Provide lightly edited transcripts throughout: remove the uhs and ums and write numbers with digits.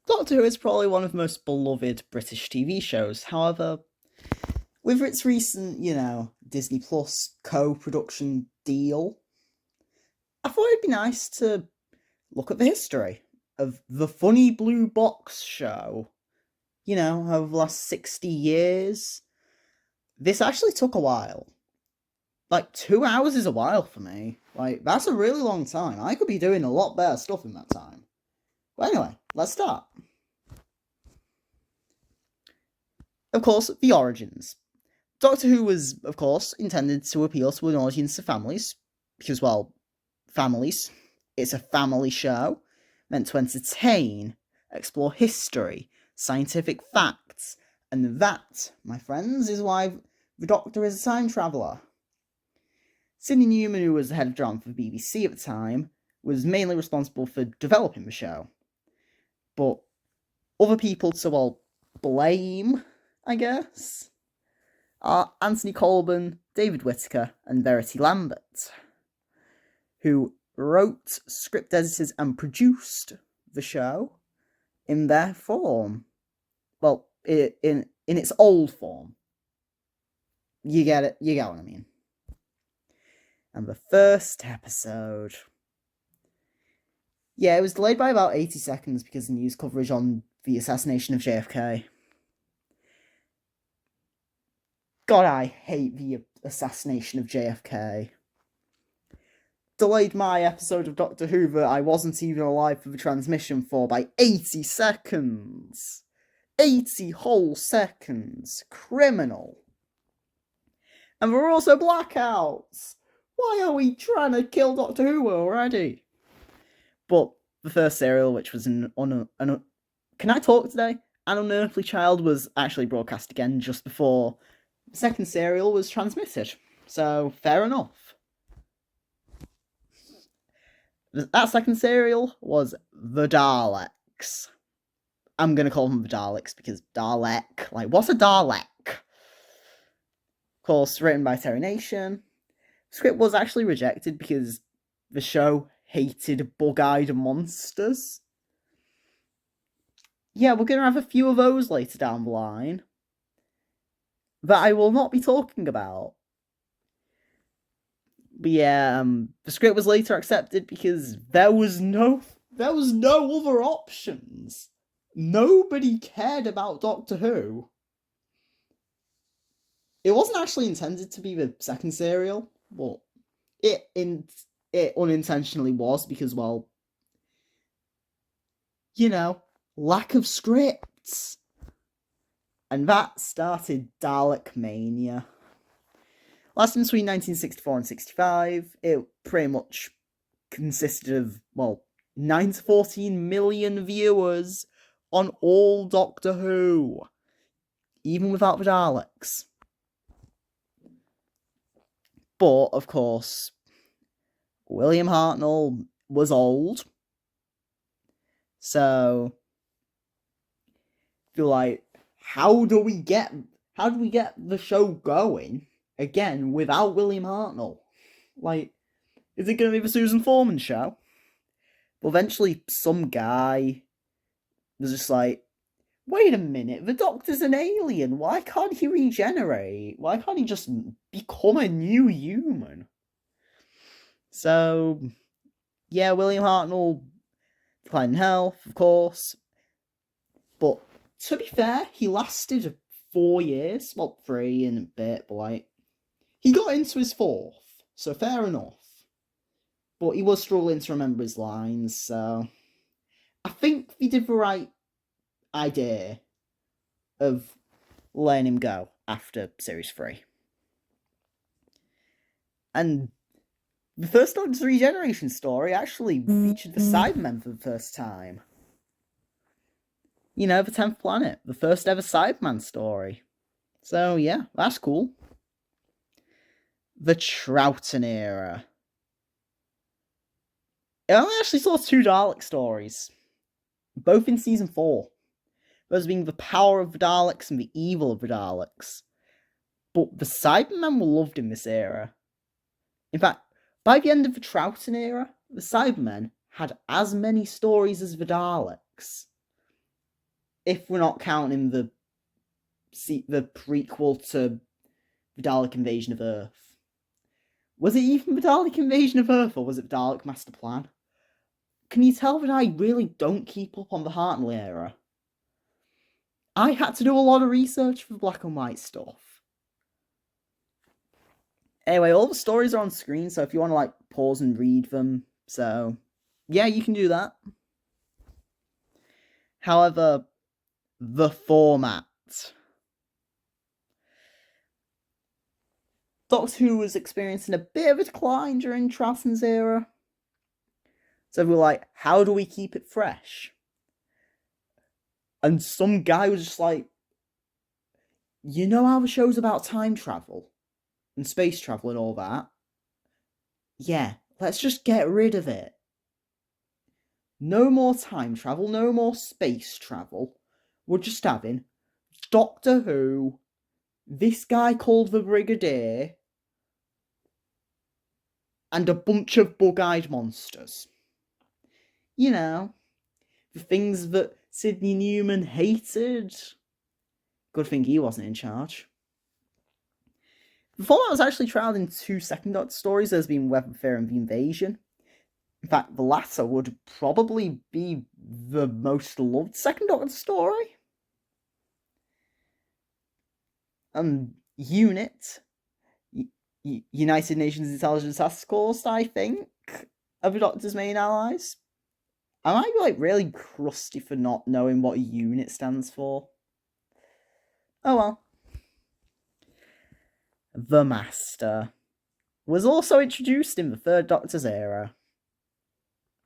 Doctor Who is probably one of the most beloved British TV shows. However, with its recent, Disney Plus co-production deal, I thought it'd be nice to look at the history of the Funny Blue Box show. Over the last 60 years. This actually took a while. Like, 2 hours is a while for me. Like, that's a really long time. I could be doing a lot better stuff in that time. But anyway, let's start. Of course, the origins. Doctor Who was, of course, intended to appeal to an audience of families, because, well, families. It's a family show, meant to entertain, explore history, scientific facts, and that, my friends, is why the Doctor is a time traveller. Sidney Newman, who was the head of drama for the BBC at the time, was mainly responsible for developing the show. But other people to, blame, I guess, are Anthony Colburn, David Whittaker, and Verity Lambert, who wrote, script edited, and produced the show in their form. Well, in its old form. You get it? You get what I mean. And the first episode. Yeah, it was delayed by about 80 seconds because of news coverage on the assassination of JFK. God, I hate the assassination of JFK. Delayed my episode of Doctor Who that I wasn't even alive for the transmission for by 80 seconds. 80 whole seconds. Criminal. And there were also blackouts. Why are we trying to kill Doctor Who already? But the first serial, which was can I talk today? An Unearthly Child was actually broadcast again just before the second serial was transmitted. So, fair enough. That second serial was The Daleks. I'm going to call them the Daleks because Dalek. Like, what's a Dalek? Of course, written by Terry Nation. The script was actually rejected because the show hated bug-eyed monsters. Yeah, we're going to have a few of those later down the line that I will not be talking about. But yeah, the script was later accepted because there was no other options. Nobody cared about Doctor Who. It wasn't actually intended to be the second serial, but it unintentionally was because, well, lack of scripts. And that started Dalek Mania. Lasting between 1964 and 65, it pretty much consisted of, 9 to 14 million viewers on all Doctor Who, even without the Daleks. But, of course, William Hartnell was old. So, feel like, how do we get the show going again without William Hartnell? Like, is it going to be the Susan Foreman show? But eventually, some guy was just like, wait a minute, the Doctor's an alien. Why can't he regenerate? Why can't he just become a new human? So, yeah, William Hartnell declined in health, of course. But to be fair, he lasted 4 years. Well, 3 and a bit, but he got into his 4th, so fair enough. But he was struggling to remember his lines, so I think they did the right idea of letting him go after Series 3. And the first Doctor's regeneration story actually featured the Cybermen for the first time. The 10th Planet, the first ever Cyberman story. So yeah, that's cool. The Troughton era. I only actually saw 2 Dalek stories, both in season 4. Those being the power of the Daleks and the evil of the Daleks. But the Cybermen were loved in this era. In fact, by the end of the Troughton era, the Cybermen had as many stories as the Daleks. if we're not counting the prequel to the Dalek Invasion of Earth. Was it even the Dalek Invasion of Earth, or was it Dalek Master Plan? Can you tell that I really don't keep up on the Hartnell era? I had to do a lot of research for black and white stuff. Anyway, all the stories are on screen, so if you want to pause and read them, so yeah, you can do that. However, the format. Doctor Who was experiencing a bit of a decline during Charlton's era. So we were like, how do we keep it fresh? And some guy was just like, you know how the show's about time travel and space travel and all that? Yeah, let's just get rid of it. No more time travel, no more space travel. We're just having Doctor Who, this guy called the Brigadier, and a bunch of bug-eyed monsters. You know, the things that Sidney Newman hated. Good thing he wasn't in charge. The format was actually trialled in 2 Second Doctor stories. There's been Web of Fear and The Invasion. In fact, the latter would probably be the most loved Second Doctor story. UNIT, United Nations Intelligence Task Force, I think, are the Doctor's main allies. I might be really crusty for not knowing what UNIT stands for. Oh well. The Master was also introduced in the Third Doctor's era.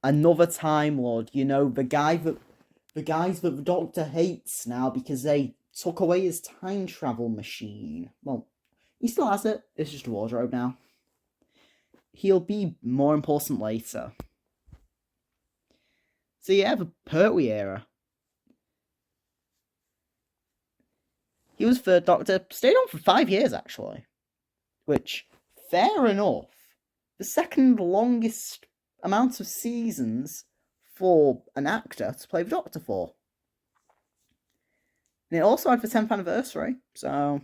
Another Time Lord, the guys that the Doctor hates now because they took away his time travel machine. Well, he still has it, it's just a wardrobe now. He'll be more important later. So yeah, the Pertwee era. He was Third Doctor, stayed on for 5 years actually. Which, fair enough. The second longest amount of seasons for an actor to play the Doctor for. And it also had the 10th anniversary, so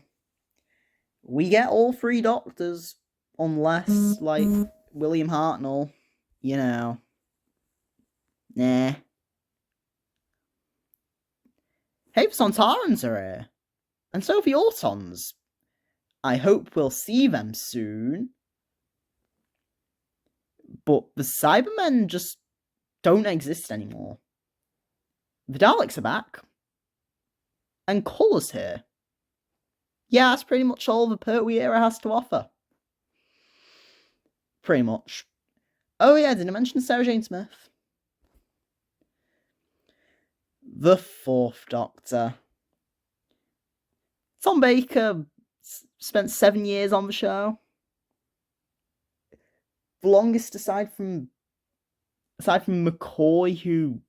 we get all 3 Doctors, unless, William Hartnell, Nah. Hey, the Sontarans are here. And so the Autons. I hope we'll see them soon. But the Cybermen just don't exist anymore. The Daleks are back. And Colour's here. Yeah, that's pretty much all the Pertwee era has to offer. Pretty much. Oh yeah, did I mention Sarah Jane Smith? The 4th Doctor. Tom Baker spent 7 years on the show. The longest aside from McCoy, who...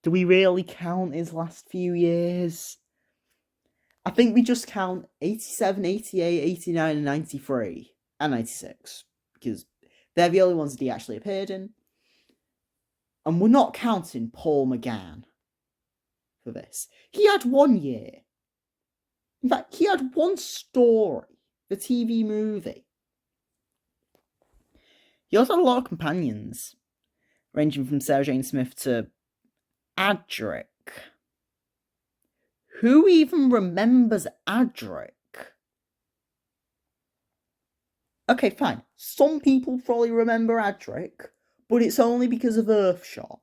do we really count his last few years? I think we just count 87, 88, 89, and 93. And 96. Because they're the only ones that he actually appeared in. And we're not counting Paul McGann for this. He had 1 year. In fact, he had 1 story. The TV movie. He also had a lot of companions. Ranging from Sarah Jane Smith to Adric. Who even remembers Adric? Okay, fine. Some people probably remember Adric, but it's only because of Earthshock.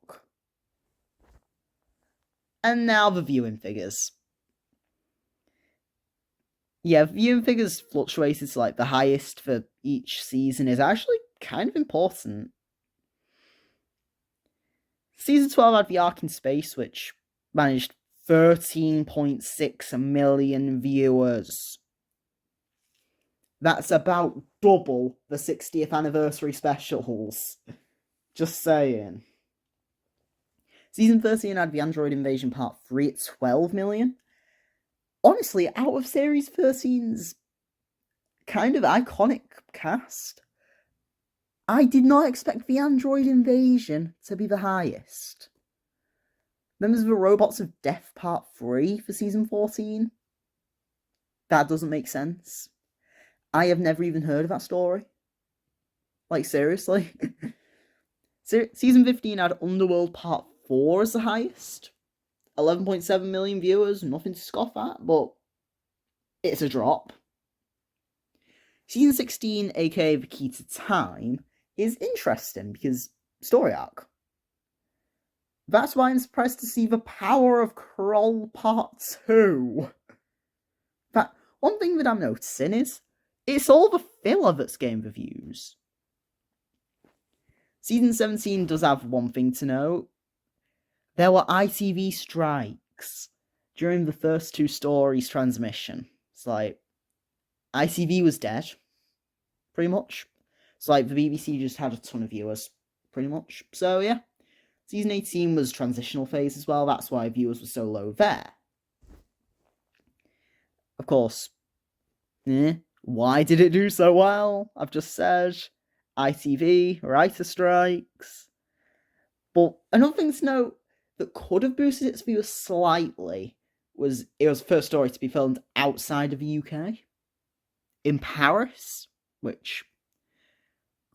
And now the viewing figures. Yeah, viewing figures fluctuated to the highest for each season is actually kind of important. Season 12 had the Ark in Space, which managed 13.6 million viewers. That's about double the 60th anniversary specials. Just saying. Season 13 had the Android Invasion Part 3 at 12 million. Honestly, out of Series 13's kind of iconic cast, I did not expect the Android Invasion to be the highest. Then there's the Robots of Death Part 3 for Season 14. That doesn't make sense. I have never even heard of that story. Like, seriously? Season 15 had Underworld Part 4 as the highest. 11.7 million viewers, nothing to scoff at, but it's a drop. Season 16, aka The Key to Time, is interesting because story arc. That's why I'm surprised to see The Power of Kroll Part 2. But one thing that I'm noticing is it's all the filler that's getting the views. Season 17 does have one thing to note. There were ITV strikes during the first two stories transmission. It's like, ITV was dead, pretty much. It's like the BBC just had a ton of viewers, pretty much. So yeah, Season 18 was transitional phase as well. That's why viewers were so low there. Of course, why did it do so well? I've just said ITV, writer strikes. But another thing to note that could have boosted its viewers slightly was it was the first story to be filmed outside of the UK. In Paris, which,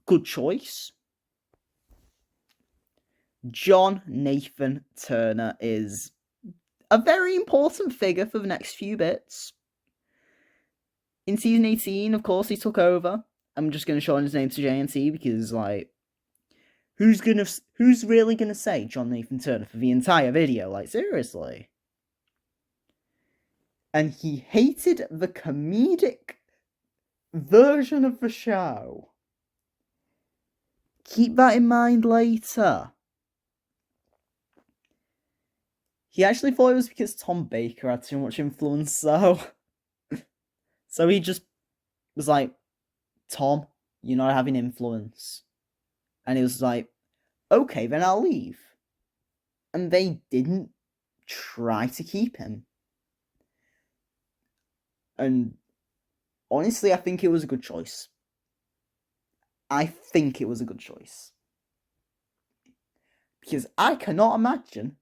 good choice. John Nathan Turner is a very important figure for the next few bits. In Season 18, of course, he took over. I'm just going to shorten his name to JNT because, like, who's really gonna say John Nathan Turner for the entire video? Like, seriously. And he hated the comedic version of the show. Keep that in mind later. He actually thought it was because Tom Baker had too much influence, though. So he just was like, Tom, you're not having influence. And he was like, okay, then I'll leave. And they didn't try to keep him. And honestly, I think it was a good choice. Because I cannot imagine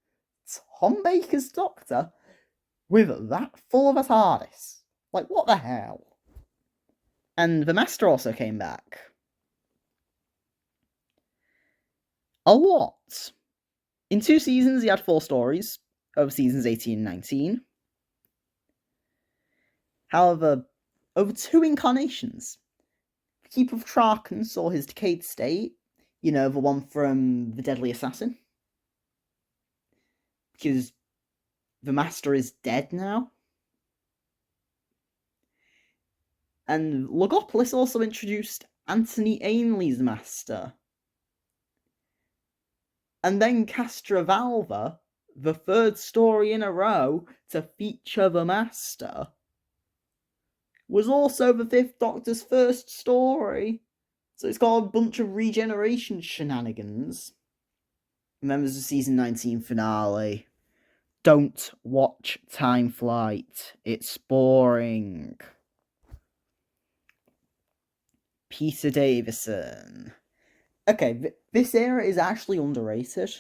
Tom Baker's Doctor with that full of a TARDIS. Like, what the hell? And the Master also came back. A lot. In 2 seasons, he had 4 stories, over seasons 18 and 19. However, over 2 incarnations. The Keeper of Traken saw his decayed state, the one from The Deadly Assassin. Because the Master is dead now. And Logopolis also introduced Anthony Ainley's Master. And then Castrovalva, the 3rd story in a row to feature the Master, was also the 5th Doctor's first story. So it's got a bunch of regeneration shenanigans. And then there's the season 19 finale. Don't watch Time Flight. It's boring. Peter Davison. Okay, this era is actually underrated.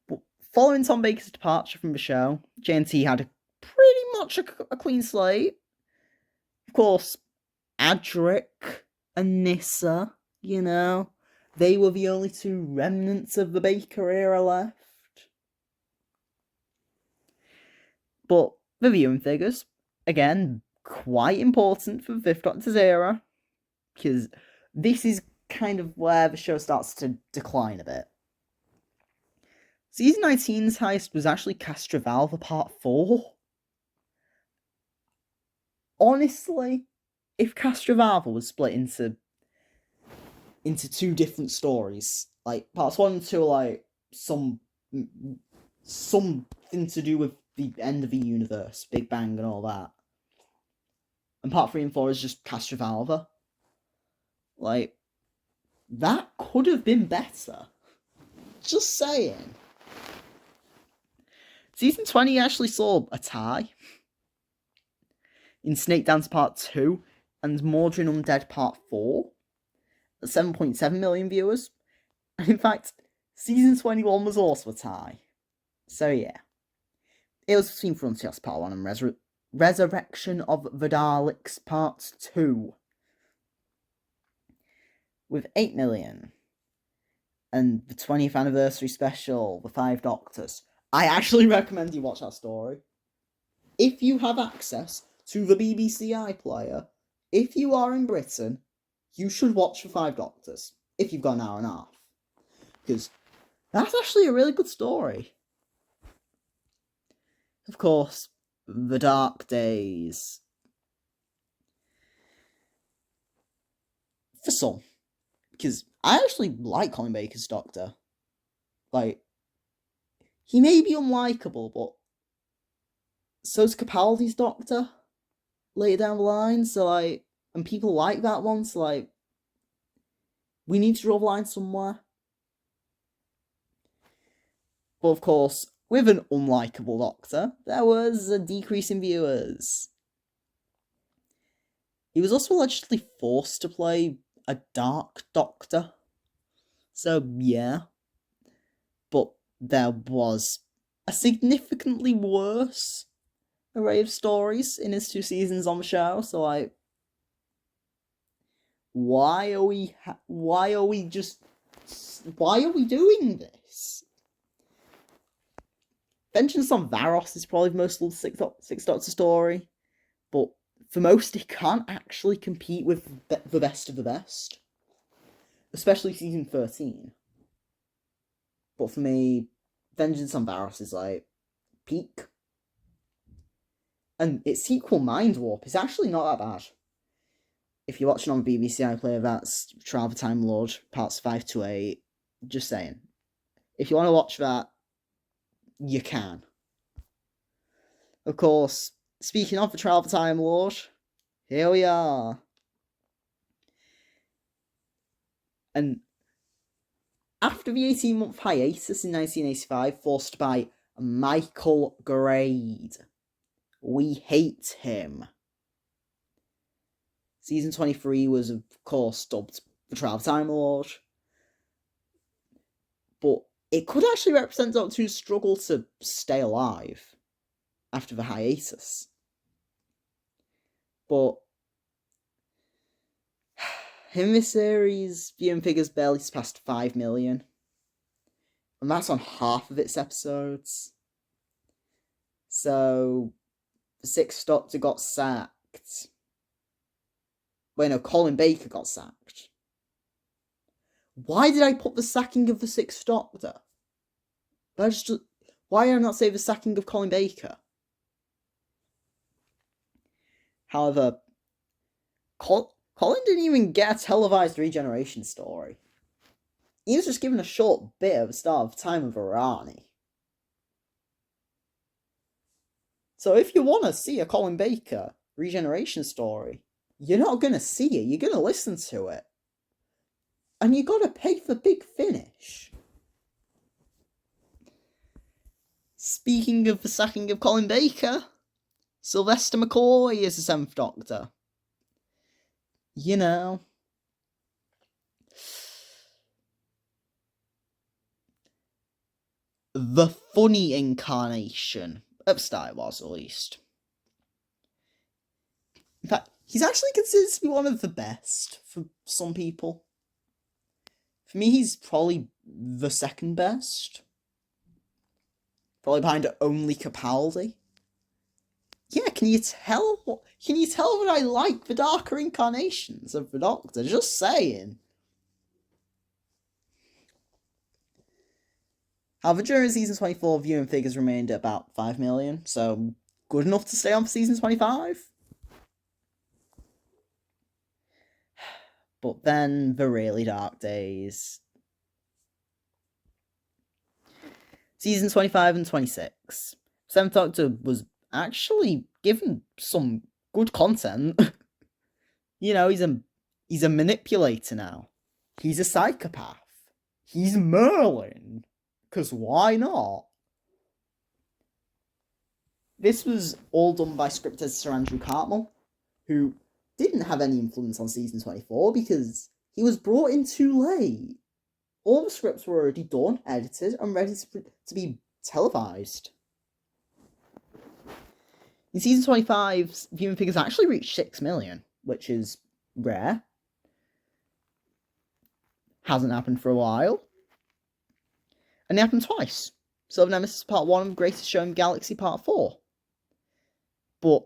But following Tom Baker's departure from the show, JNT had pretty much a clean slate. Of course, Adric and Nyssa, they were the only 2 remnants of the Baker era left. But the viewing figures, again, quite important for the 5th Doctor's era. Because this is kind of where the show starts to decline a bit. Season 19's highest was actually Castrovalva Part 4. Honestly, if Castrovalva was split into 2 different stories, like parts 1 and 2 are like something to do with the end of the universe, Big Bang and all that, and part 3 and 4 is just Castrovalva, like, that could have been better. Just saying. Season 20 actually saw a tie in Snake Dance Part 2 and Mordrin Undead Part 4 at 7.7 million viewers. And in fact, Season 21 was also a tie So yeah, it was between Frontiers Part 1 and Resurrection of the Daleks Part 2. With 8 million. And the 20th anniversary special, The Five Doctors. I actually recommend you watch that story. If you have access to the BBC iPlayer, if you are in Britain, you should watch The Five Doctors. If you've got an hour and a half. Because that's actually a really good story. Of course, The Dark Days. For some. Because I actually like Colin Baker's Doctor. Like, he may be unlikable, but so's Capaldi's Doctor later down the line, so like, and people like that one, so like, we need to draw the line somewhere. But of course, with an unlikable Doctor, there was a decrease in viewers. He was also allegedly forced to play a dark Doctor. So yeah. But there was a significantly worse array of stories in his 2 seasons on the show, so like, why are we doing this? Vengeance on Varos is probably the most loved Six Doctor story, but for most it can't actually compete with the best of the best, especially season 13. But for me, Vengeance on Varos is like peak. And its sequel, Mind Warp, is actually not that bad. If you're watching on BBC iPlayer, that's Trial of the Time Lord, parts 5 to 8. Just saying. If you want to watch that, you can. Of course, speaking of the Trial of the Time Lord, here we are. And after the 18-month hiatus in 1985, forced by Michael Grade, we hate him. Season 23 was, of course, dubbed The Trial of Time Lord. But it could actually represent Doctor Who's struggle to stay alive after the hiatus. But in this series, viewing figures barely surpassed 5 million. And that's on half of its episodes. So the 6th Doctor got sacked. Wait, no, Colin Baker got sacked. Why did I put the sacking of the 6th Doctor? Why did I not say the sacking of Colin Baker? However, Colin didn't even get a televised regeneration story. He was just given a short bit at the start of Time of Irani. So if you want to see a Colin Baker regeneration story, you're not going to see it, you're going to listen to it. And you got to pay for Big Finish. Speaking of the sacking of Colin Baker, Sylvester McCoy is the 7th Doctor. You know. The funny incarnation. At the start it was, at least. In fact, he's actually considered to be one of the best for some people. For me, he's probably the 2nd best. Probably behind only Capaldi. Yeah, can you tell that I like the darker incarnations of the Doctor? Just saying. However, during season 24, viewing figures remained at about 5 million, so good enough to stay on for season 25. But then, the really dark days. Season 25 and 26. 7th Doctor was actually given some good content. You know, he's a manipulator now. He's a psychopath. He's Merlin. Because why not? This was all done by script editor Sir Andrew Cartmel, who didn't have any influence on season 24 because he was brought in too late. All the scripts were already done, edited, and ready to be televised. In season 25, viewing figures actually reached 6 million, which is rare. Hasn't happened for a while. And it happened twice. Silver Nemesis Part 1 and Greatest Show in Galaxy Part 4. But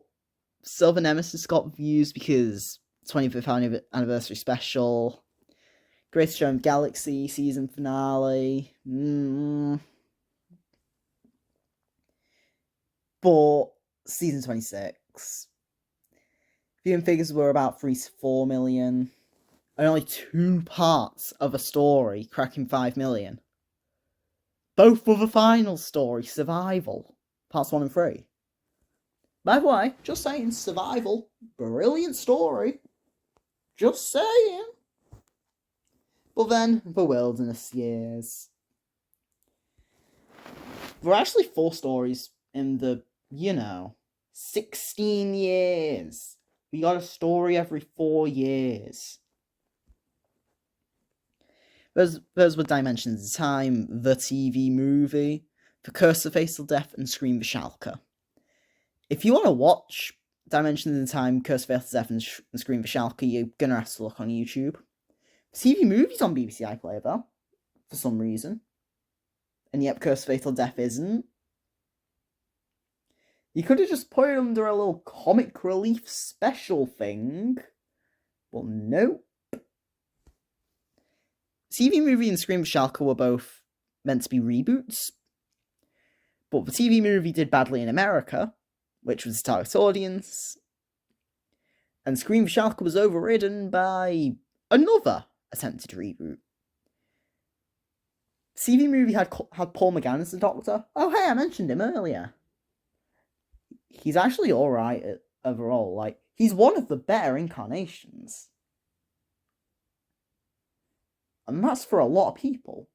Silver Nemesis got views because 25th anniversary special, Greatest Show in Galaxy season finale. But season 26, viewing figures were about 3 to 4 million. And only 2 parts of a story cracking 5 million. Both were the final story, Survival, parts 1 and 3. By the way, just saying, Survival, brilliant story. Just saying. But then, the Wilderness Years. There are actually 4 stories in the, 16 years. We got a story every 4 years. Those were Dimensions of Time, the TV movie, The Curse of Fatal Death, and Scream the Shalka. If you want to watch Dimensions of Time, Curse of Fatal Death, and Scream the Shalka, you're going to have to look on YouTube. The TV movie's on BBC iPlayer, though, for some reason. And yet, Curse of Fatal Death isn't. You could have just put it under a little comic relief special thing. But nope. TV movie and Scream Shalka were both meant to be reboots. But the TV movie did badly in America, which was the target audience. And Scream Shalka was overridden by another attempted reboot. The TV movie had Paul McGann as the Doctor. Oh, hey, I mentioned him earlier. He's actually alright overall. Like, he's one of the better incarnations. And that's for a lot of people.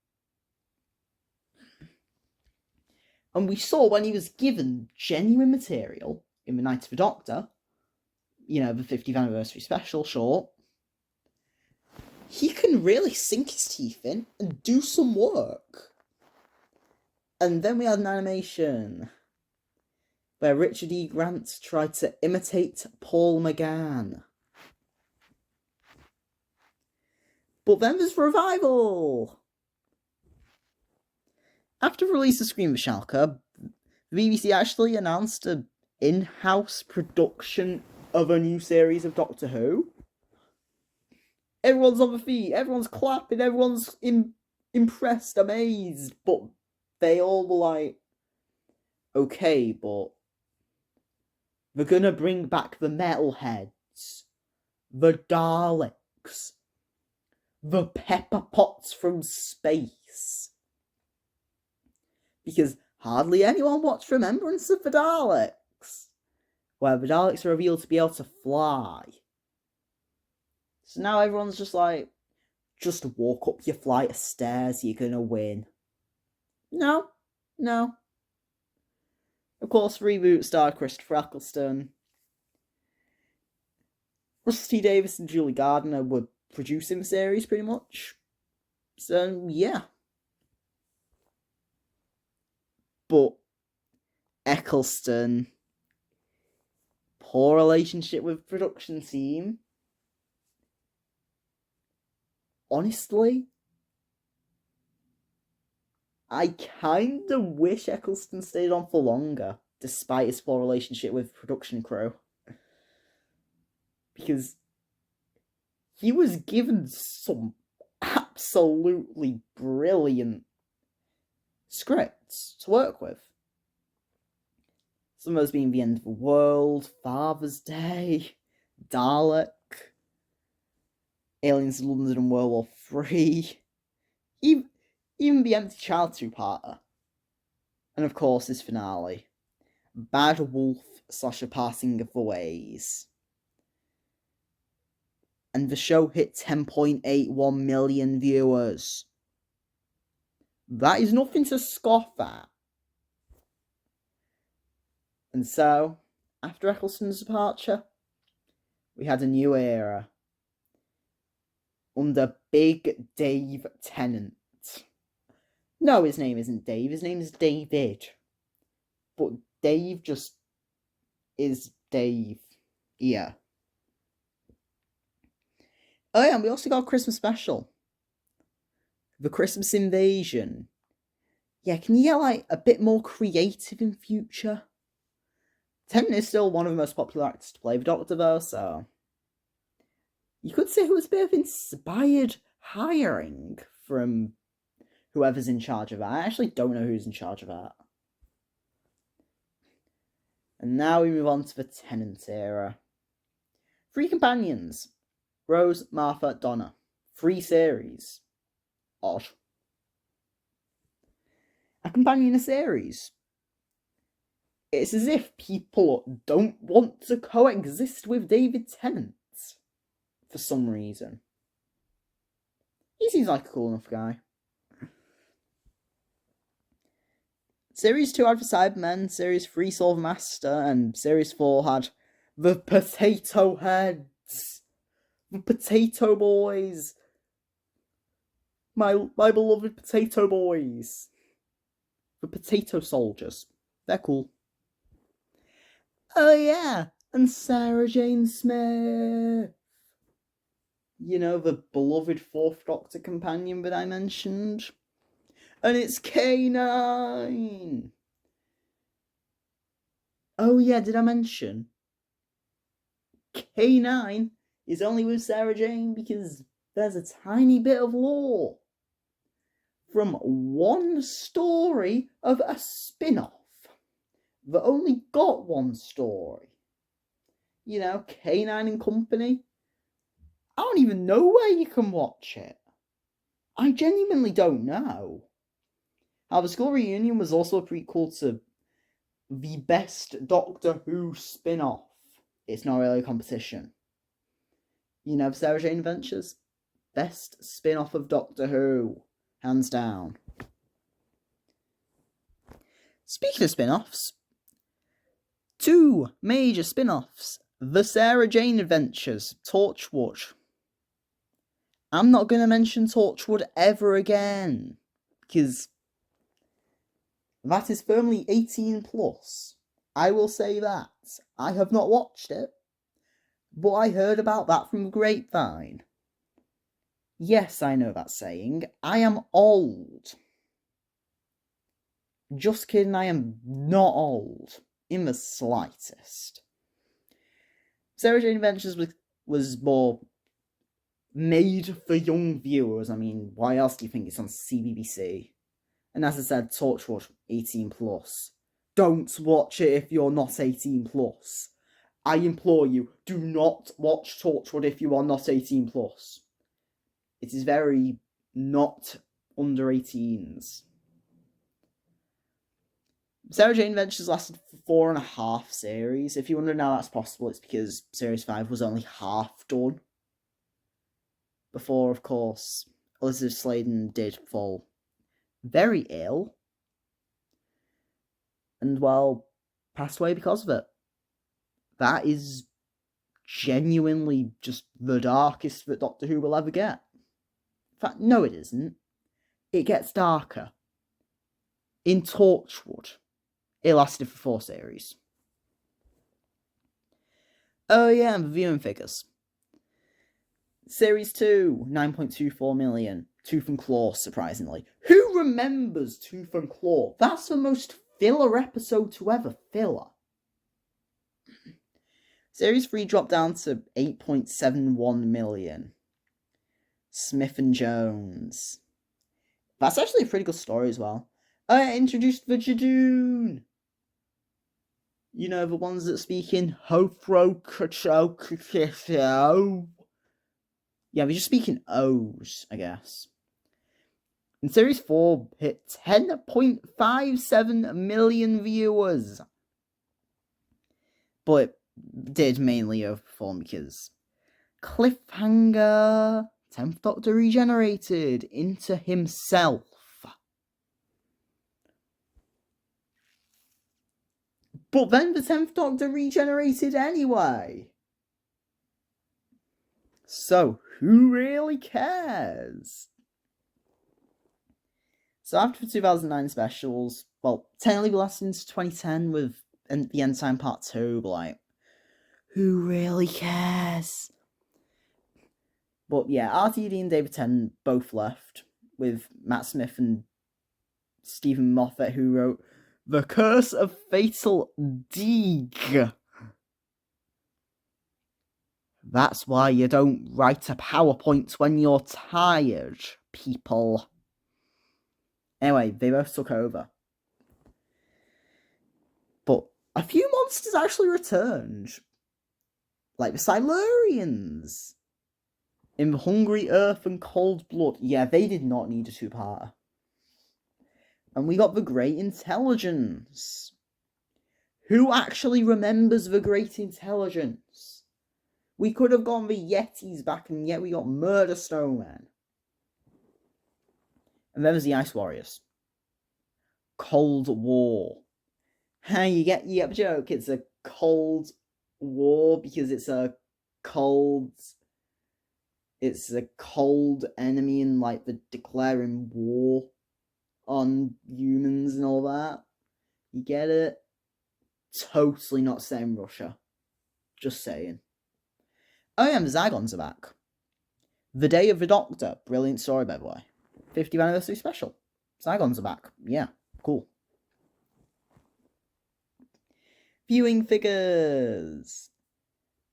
And we saw when he was given genuine material in The Night of the Doctor, the 50th anniversary special short, he can really sink his teeth in and do some work. And then we had an animation where Richard E. Grant tried to imitate Paul McGann. But then there's Revival! After the release of Scream the Shalka, the BBC actually announced an in-house production of a new series of Doctor Who. Everyone's on the feet, everyone's clapping, everyone's impressed, amazed, but they all were like, okay, but they're gonna bring back the Metalheads, the Daleks, the Pepper Pots from space. Because hardly anyone watched Remembrance of the Daleks, where the Daleks are revealed to be able to fly. So now everyone's just like, just walk up your flight of stairs, you're gonna win. No. Of course, reboot starred Christopher Eccleston. Russell T Davies and Julie Gardner were producing the series, pretty much. So, yeah. But Eccleston, poor relationship with production team. Honestly, I kinda wish Eccleston stayed on for longer, despite his poor relationship with production crew. Because he was given some absolutely brilliant scripts to work with. Some of those being The End of the World, Father's Day, Dalek, Aliens in London and World War III, even The Empty Child 2-parter. And of course his finale, Bad Wolf / A Parting of the Ways. And the show hit 10.81 million viewers. That is nothing to scoff at. And so, after Eccleston's departure, we had a new era. Under Big Dave Tennant. No, his name isn't Dave. His name is David. But Dave just is Dave. Yeah. Oh yeah, and we also got a Christmas special. The Christmas Invasion. Yeah, can you get like a bit more creative in future? Tennant is still one of the most popular actors to play the Doctor though, so you could say it was a bit of inspired hiring from whoever's in charge of that. I actually don't know who's in charge of that. And now we move on to the Tennant era. 3 companions. Rose, Martha, Donna. 3 series. Odd. A companion series. It's as if people don't want to coexist with David Tennant. For some reason. He seems like a cool enough guy. Series 2 had the Cybermen, Series 3 saw the Master, and Series 4 had the Potato Heads. The Potato Boys. My beloved Potato Boys. The Potato Soldiers. They're cool. Oh yeah, and Sarah Jane Smith. You know, the beloved 4th Doctor companion that I mentioned. And it's K9. Oh yeah, did I mention? K9 is only with Sarah Jane because there's a tiny bit of lore from one story of a spin-off that only got one story. You know, K9 and Company. I don't even know where you can watch it. I genuinely don't know. How the School Reunion was also a prequel to the best Doctor Who spin-off. It's not really a competition. You know, Sarah Jane Adventures? Best spin-off of Doctor Who. Hands down. Speaking of spin-offs, 2 major spin-offs. The Sarah Jane Adventures, Torchwood. I'm not going to mention Torchwood ever again, because that is firmly 18 plus. I will say that. I have not watched it, but I heard about that from the grapevine. Yes, I know that saying. I am old. Just kidding, I am not old. In the slightest. Sarah Jane Adventures was more made for young viewers. I mean, why else do you think it's on CBBC? And as I said, Torchwood, 18 plus. Don't watch it if you're not 18 plus. I implore you, do not watch Torchwood if you are not 18 plus. It is very not under 18s. Sarah Jane Adventures lasted for 4.5 series. If you wonder how that's possible, it's because Series 5 was only half done. Before, of course, Elizabeth Sladen did fall very ill. And, well, passed away because of it. That is genuinely just the darkest that Doctor Who will ever get. In fact, no it isn't. It gets darker. In Torchwood, it lasted for 4 series. Oh yeah, and the viewing figures. Series 2, 9.24 million. Tooth and Claw, surprisingly. Who remembers Tooth and Claw? That's the most filler episode to ever filler. Series 3 dropped down to 8.71 million. Smith and Jones. That's actually a pretty good story as well. I introduced the Jadoon. You know, the ones that speak in Hofro. Yeah, we're just speaking O's, I guess. And Series 4 hit 10.57 million viewers. But it did mainly overperform because cliffhanger, 10th Doctor regenerated into himself. But then the 10th Doctor regenerated anyway. So, who really cares? So after the 2009 specials, well, technically we lasted into 2010 with the End Time Part 2, but like, who really cares? But yeah, RTD and David Tennant both left, with Matt Smith and Stephen Moffat, who wrote The Curse of Fatal Deeg. That's why you don't write a PowerPoint when you're tired, people. Anyway, they both took over. But a few monsters actually returned. Like the Silurians. In Hungry Earth and Cold Blood. Yeah, they did not need a two-parter. And we got the Great Intelligence. Who actually remembers the Great Intelligence? We could have gone the Yetis back, and yet we got Murder Snowmen. And then there's the Ice Warriors. Cold War. You get the joke. It's a Cold War because it's a cold enemy, and like the declaring war on humans and all that. You get it? Totally not saying Russia. Just saying. Oh yeah, the Zygons are back. The Day of the Doctor. Brilliant story, by the way. 50th anniversary special. Zygons are back. Yeah, cool. Viewing figures.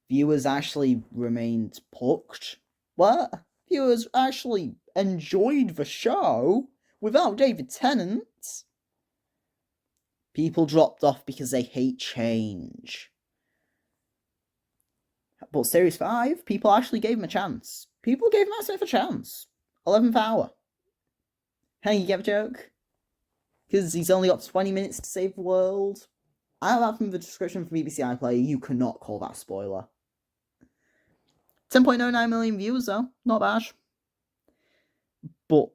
Viewers actually remained hooked. What? Viewers actually enjoyed the show without David Tennant. People dropped off because they hate change. But Series 5, people actually gave him a chance. People gave Matt Smith a chance. 11th hour. Hey, you get a joke? Because he's only got 20 minutes to save the world. I have that from the description from BBC iPlayer. You cannot call that a spoiler. 10.09 million views, though. Not bad. But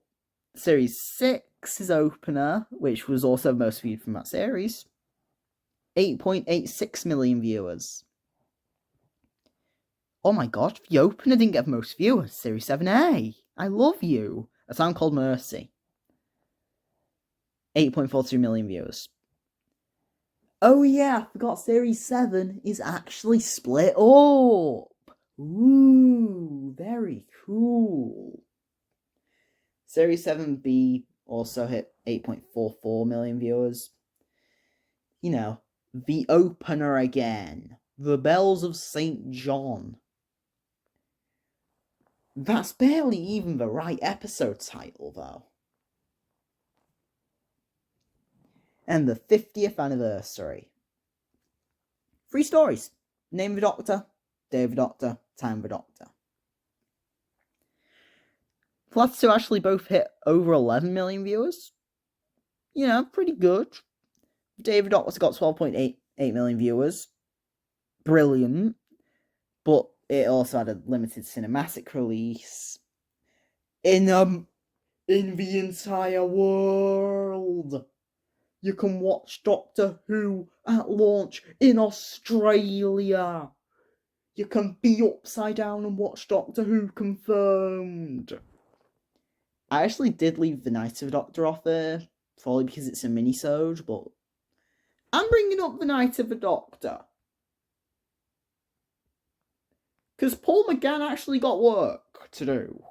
Series 6's opener, which was also most viewed from that series, 8.86 million viewers. Oh my god, the opener didn't get most viewers. Series 7A. I love you. A Town Called Mercy. 8.42 million viewers. Oh yeah, I forgot Series 7 is actually split up. Ooh, very cool. Series 7B also hit 8.44 million viewers. You know, the opener again. The Bells of St. John. That's barely even the right episode title, though. And the 50th anniversary. 3 stories. Name of the Doctor, Day of the Doctor, Time of the Doctor. The last two actually both hit over 11 million viewers. You know, pretty good. Day of the Doctor got 12.88 million viewers. Brilliant. But it also had a limited cinematic release. In the entire world. You can watch Doctor Who at launch in Australia. You can be upside down and watch Doctor Who confirmed. I actually did leave the Night of the Doctor off there, probably because it's a mini-sode, but I'm bringing up the Night of the Doctor. Because Paul McGann actually got work to do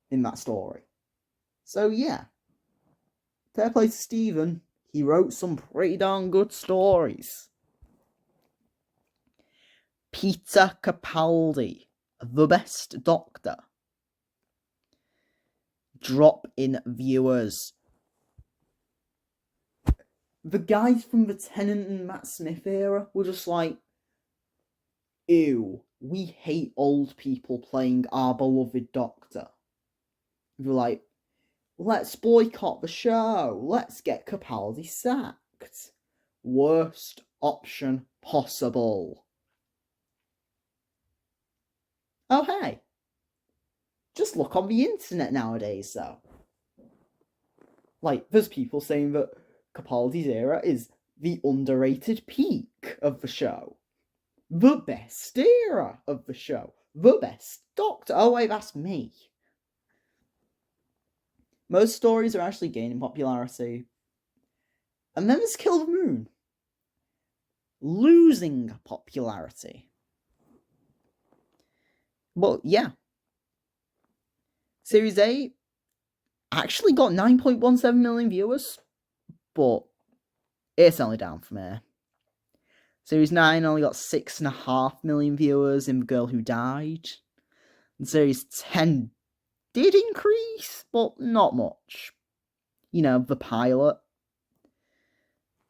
in that story. So yeah. Fair play to Stephen. He wrote some pretty darn good stories. Peter Capaldi, the best Doctor. Drop in viewers. The guys from the Tennant and Matt Smith era were just like, ew, we hate old people playing our beloved Doctor. They were like, let's boycott the show. Let's get Capaldi sacked. Worst option possible. Oh, hey. Just look on the internet nowadays, though. Like, there's people saying that Capaldi's era is the underrated peak of the show. The best era of the show. The best Doctor. Oh, wait, that's me. Most stories are actually gaining popularity. And then there's Kill the Moon, losing popularity. But yeah, Series 8 actually got 9.17 million viewers, but it's only down from here. Series 9 only got 6.5 million viewers in The Girl Who Died. And Series 10 did increase, but not much. You know, the pilot.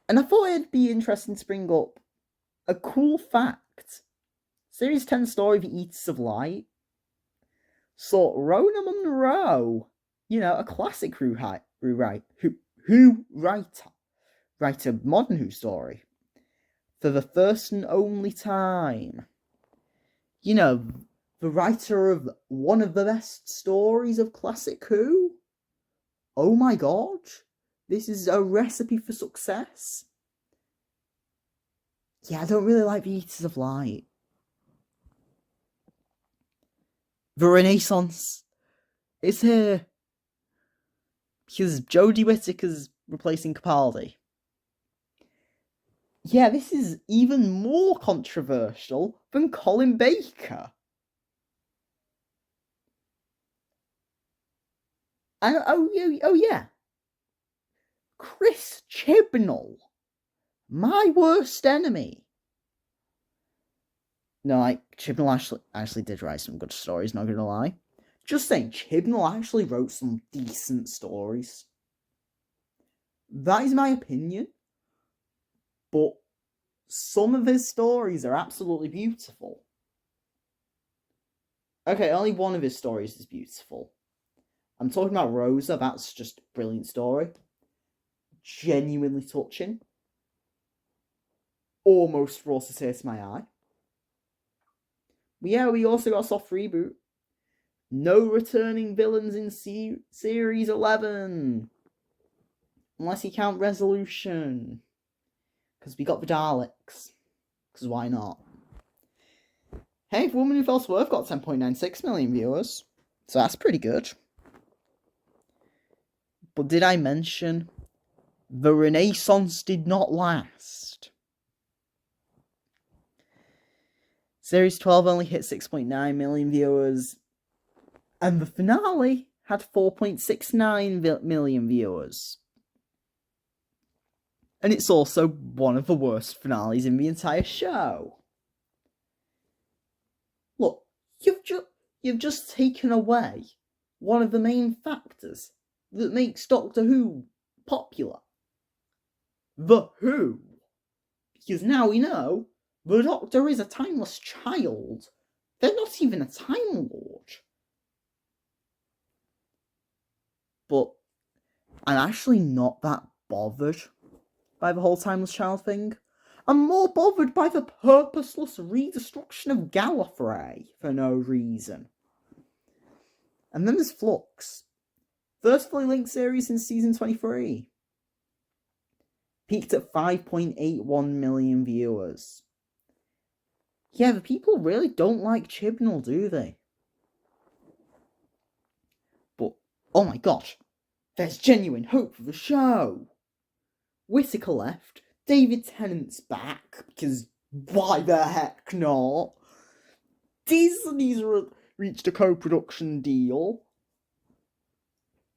And I thought it'd be interesting to bring up a cool fact. Series 10 story, The Eaters of Light, saw Rona Munro, you know, a classic Who writer, write a modern Who story for the first and only time. You know, the writer of one of the best stories of classic Who. Oh my god, this is a recipe for success. Yeah, I don't really like The Eaters of Light. The Renaissance is here. Because Jodie Whittaker's replacing Capaldi. Yeah, this is even more controversial than Colin Baker. And oh yeah, Chris Chibnall, my worst enemy. No, like Chibnall actually did write some good stories. Not gonna lie. Just saying, Chibnall actually wrote some decent stories. That is my opinion. But some of his stories are absolutely beautiful. Okay, only one of his stories is beautiful. I'm talking about Rosa. That's just a brilliant story. Genuinely touching. Almost brought a tear to my eye. But yeah, we also got a soft reboot. No returning villains in Series 11. Unless you count Resolution. Because we got the Daleks. Because why not? Hey, Woman Who Fell to Earth got 10.96 million viewers. So that's pretty good. But did I mention the Renaissance did not last? Series 12 only hit 6.9 million viewers. And the finale had 4.69 million viewers. And it's also one of the worst finales in the entire show. Look, you've just taken away one of the main factors that makes Doctor Who popular. The Who. Because now we know the Doctor is a timeless child. They're not even a Time Lord. But I'm actually not that bothered by the whole timeless child thing. I'm more bothered by the purposeless redestruction of Gallifrey for no reason. And then there's Flux. First fully linked series in season 23. Peaked at 5.81 million viewers. Yeah, the people really don't like Chibnall, do they? But, oh my gosh, there's genuine hope for the show. Whittaker left, David Tennant's back, because why the heck not? Disney's reached a co-production deal.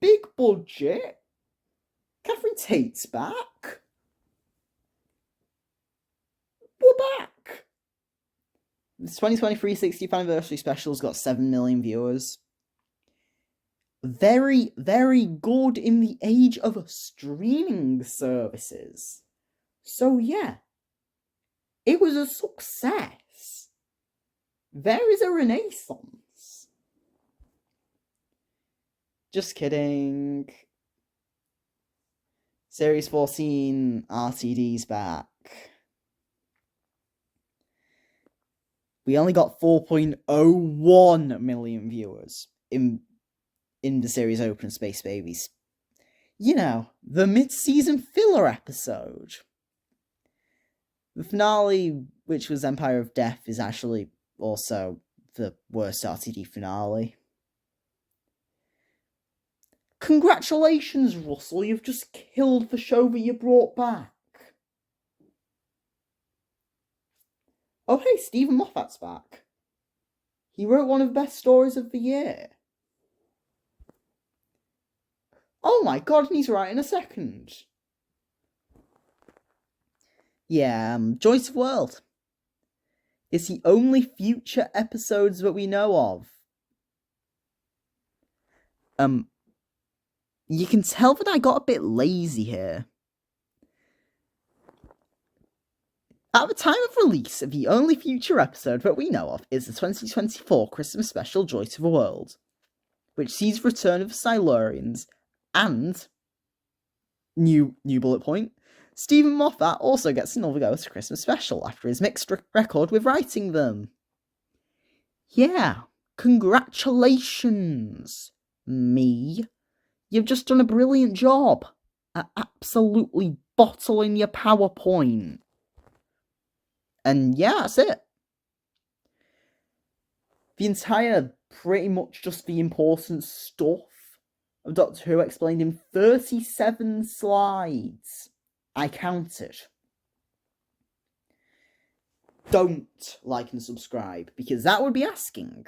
Big budget. Catherine Tate's back. We're back. The 2023 60th anniversary special's got 7 million viewers. Very, very good in the age of streaming services. So yeah, it was a success. There is a renaissance. Just kidding. Series 14 RTD's back. We only got 4.01 million viewers in the series Open Space Babies. You know, the mid-season filler episode. The finale, which was Empire of Death, is actually also the worst RTD finale. Congratulations, Russell, you've just killed the show that you brought back. Oh hey, Stephen Moffat's back. He wrote one of the best stories of the year. Oh my god, and he's writing a second. Yeah, Joyce of World. It's the only future episodes that we know of. You can tell that I got a bit lazy here. At the time of release, the only future episode that we know of is the 2024 Christmas special Joyce of the World, which sees the return of the Silurians and, new bullet point, Stephen Moffat also gets another go at a Christmas special after his mixed record with writing them. Yeah, congratulations, me. You've just done a brilliant job at absolutely bottling your PowerPoint. And yeah, that's it. The entire, pretty much just the important stuff of Doctor Who explained in 37 slides. I counted. Don't like and subscribe, because that would be asking.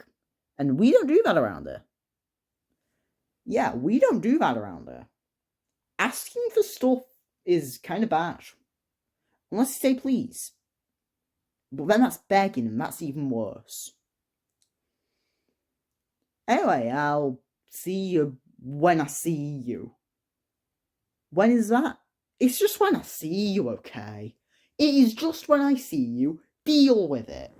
And we don't do that around here. Yeah, we don't do that around here. Asking for stuff is kind of bad. Unless you say please. But then that's begging, and that's even worse. Anyway, I'll see you when I see you. When is that? It's just when I see you, okay? It is just when I see you. Deal with it.